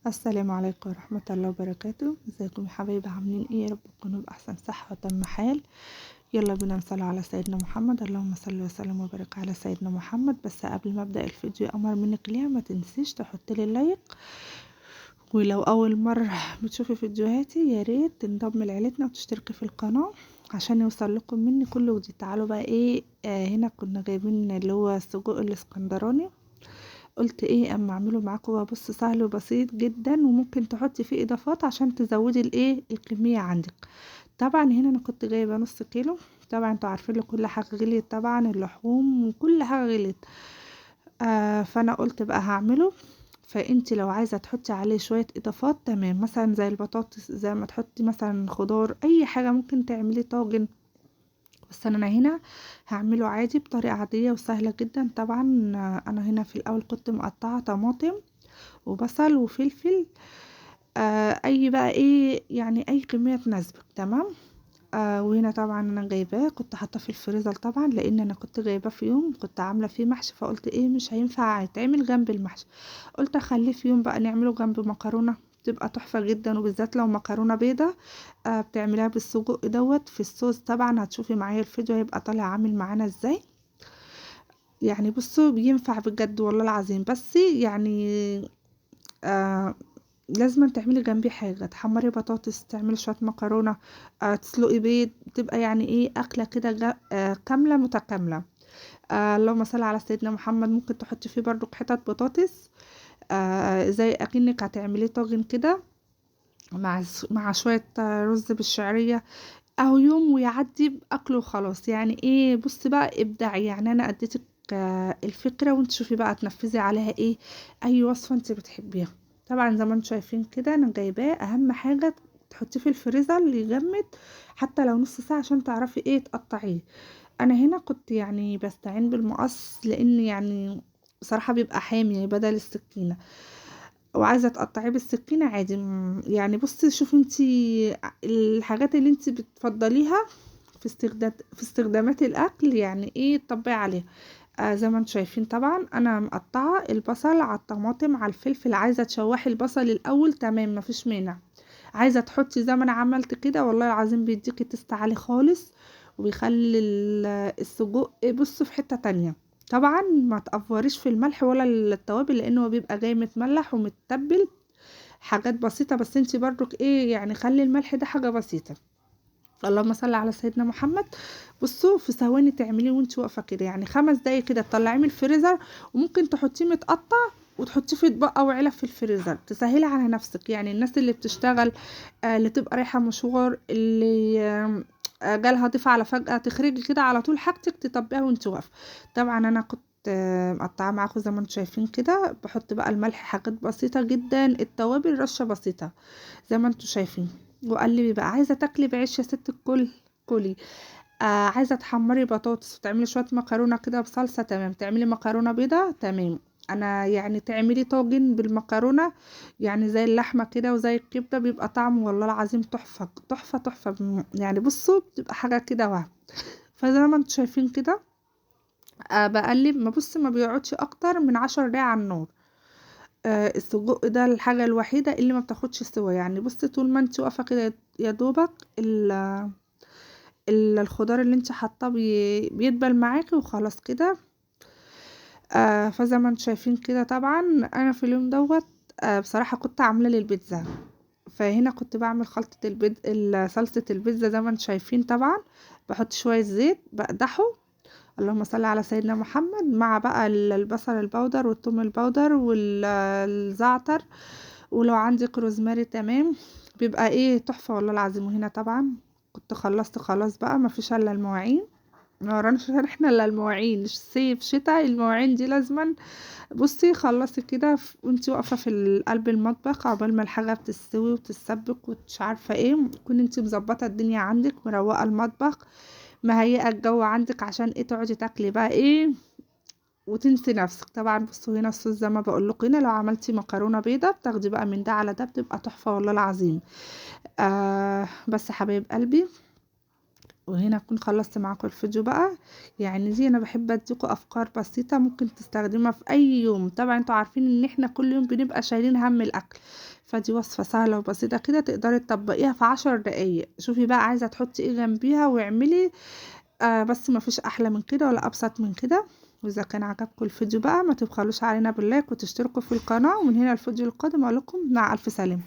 السلام عليكم ورحمة الله وبركاته. ازيكم يا حبايبي؟ عاملين ايه؟ يا رب تكونوا بأحسن صحة وتم حال. يلا بينا نصلي على سيدنا محمد. اللهم صل وسلم وبارك على سيدنا محمد. بس قبل ما ابدأ الفيديو امر منك ليها ما تنسيش تحط لي لايك، ولو اول مرة بتشوفي فيديوهاتي يا ريت تنضم لعيلتنا وتشتركي في القناة عشان يوصل لكم مني كل جديد. تعالوا بقى ايه، هنا كنا جايبين اللي هو السجق الاسكندراني. قلت ايه اما اعمله معاكم. هو بص سهل وبسيط جدا، وممكن تحطي فيه اضافات عشان تزودي الايه الكميه عندك. طبعا هنا انا كنت جايبه نص كيلو. طبعا انتوا عارفين لي كل حاجه غليت، طبعا اللحوم وكل حاجه غليت. فانا قلت بقى هعمله. فانتي لو عايزه تحطي عليه شويه اضافات تمام، مثلا زي البطاطس، زي ما تحطي مثلا خضار، اي حاجه ممكن تعملي طاجن. بس انا هنا هعمله عادي بطريقه عاديه وسهله جدا. طبعا انا هنا في الاول كنت مقطعه طماطم وبصل وفلفل، اي بقى ايه يعني اي كميه تناسبك تمام. وهنا طبعا انا جايباه كنت حاطاه في الفريزر طبعا، لان انا كنت جايباه في يوم كنت عامله فيه محشي، فقلت ايه مش هينفع يتعمل جنب المحشي، قلت اخليه في يوم بقى نعمله جنب مكرونه تبقى تحفه جدا. وبالذات لو مكرونه بيضه بتعملها بالسجق دوت في الصوص. طبعا هتشوفي معايا الفيديو هيبقى طالع عامل معانا ازاي. يعني بصوا بينفع بجد والله العظيم. بس يعني آه لازم تعملي جنبي حاجه، تحمري بطاطس، تعملي شويه مكرونه، تسلقي بيض، تبقى يعني ايه اكله كده كامله متكامله. اللهم صل على سيدنا محمد. ممكن تحطي فيه برضو حتت بطاطس، زي اكنك هتعمليه طاجن كده مع شويه رز بالشعريه. اهو يوم ويعدي باكله وخلاص. يعني ايه بصي بقى ابداعي، يعني انا اديتك الفكره وانت شوفي بقى تنفذي عليها ايه اي وصفه انت بتحبيها. طبعا زي ما انتم شايفين كده انا جايباه. اهم حاجه تحطيه في الفريزر يجمد حتى لو نص ساعه عشان تعرفي ايه تقطعيه. انا هنا كنت يعني بستعين بالمقص، لان يعني بصراحه بيبقى حامي بدل السكينه. وعايزه تقطعيه بالسكينه عادي. يعني بصي شوفي انتي الحاجات اللي انتي بتفضليها في استخدامات الاكل، يعني ايه تطبقي عليها. زي ما انتم شايفين طبعا انا مقطعه البصل على الطماطم على الفلفل. عايزه تشوحي البصل الاول تمام مفيش مانع. عايزه تحطي زي ما انا عملت كده والله العظيم بيديكي تست عالي خالص، وبيخلي السجق بصوا في حته تانية. طبعا ما تقفريش في الملح ولا التوابل، لانه هو بيبقى جاي متملح ومتبل حاجات بسيطه. بس انتي برضك ايه يعني خلي الملح ده حاجه بسيطه. اللهم صل على سيدنا محمد. بصوا في ثواني تعمليه وانت واقفه كده، يعني 5 دقايق كده تطلعيه من الفريزر. وممكن تحطيه متقطع وتحطيه في اطباق او علب في الفريزر تسهلي على نفسك. يعني الناس اللي بتشتغل، اللي تبقى رايحه مشوار، اللي جالها ضيف على فجأة، تخرجي كده على طول حاجتك تطبقيها وانت واقفه. طبعا انا كنت مقطعه معاكم زي ما انتم شايفين كده. بحط بقى الملح حاجات بسيطه جدا، التوابل رشه بسيطه زي ما انتم شايفين. وقلبي بقى. عايزه تاكلي بعيش يا ست الكل كلي. عايزه تحمري بطاطس وتعملي شويه مكرونه كده بصلصه تمام، تعملي مكرونه بيضه تمام. انا يعني تعملي طاجن بالمكرونه، يعني زي اللحمه كده وزي الكبده، بيبقى طعمه والله العظيم تحفه تحفه تحفه. يعني بصوا بتبقى حاجه كده وهم. فزي ما انتم شايفين كده بقلب. ما بص ما بيقعدش اكتر من 10 دقايق على النار. السجق ده الحاجه الوحيده اللي ما بتاخدش سوا. يعني بصي طول ما انت واقفه كده يا دوبك الخضار اللي انت حاطاه بيدبل معاكي وخلاص كده. فزي ما انتم شايفين كده طبعا انا في اليوم دوت بصراحه كنت عامله للبيتزا. فهنا كنت بعمل خلطه صلصه البيتزا زي ما انتم شايفين طبعا. بحط شويه زيت بقدحه، اللهم صل على سيدنا محمد، مع بقى البصل البودر والثوم البودر والزعتر، ولو عندك روزماري تمام. بيبقى ايه تحفه والله العظيم. وهنا طبعا كنت خلصت خلاص بقى ما فيش الا المواعين. ما وراناش احنا الا المواعين، صيف شتاء المواعين دي لازما. بصي خلصي كده وانتي واقفه في قلب المطبخ عقبال ما الحاجه بتستوي وتتسبك ومش عارفه ايه، تكوني انتي مظبطه الدنيا عندك، مروقه المطبخ، مهيئه الجو عندك عشان ايه تقعدي تاكلي بقى ايه وتنسي نفسك. طبعا بصوا هنا الصوص زي ما بقول لكم. هنا لو عملتي مكرونه بيضه بتاخدي بقى من ده على ده بتبقى تحفه والله العظيم. بس حبايب قلبي، وهنا اكون خلصت معاكم الفيديو بقى. يعني دي انا بحب اديكم افكار بسيطه ممكن تستخدمها في اي يوم. طبعا انتوا عارفين ان احنا كل يوم بنبقى شايلين هم الاكل، فدي وصفة سهلة وبسيطة كده تقدري تطبقيها في 10 دقايق. شوفي بقى عايزة تحطي ايه جنبيها واعملي. بس ما فيش احلى من كده ولا ابسط من كده. واذا كان عجبكم الفيديو بقى ما تبخلوش علينا باللايك وتشتركوا في القناة، ومن هنا الفيديو القادم اقول لكم مع الف سلامة.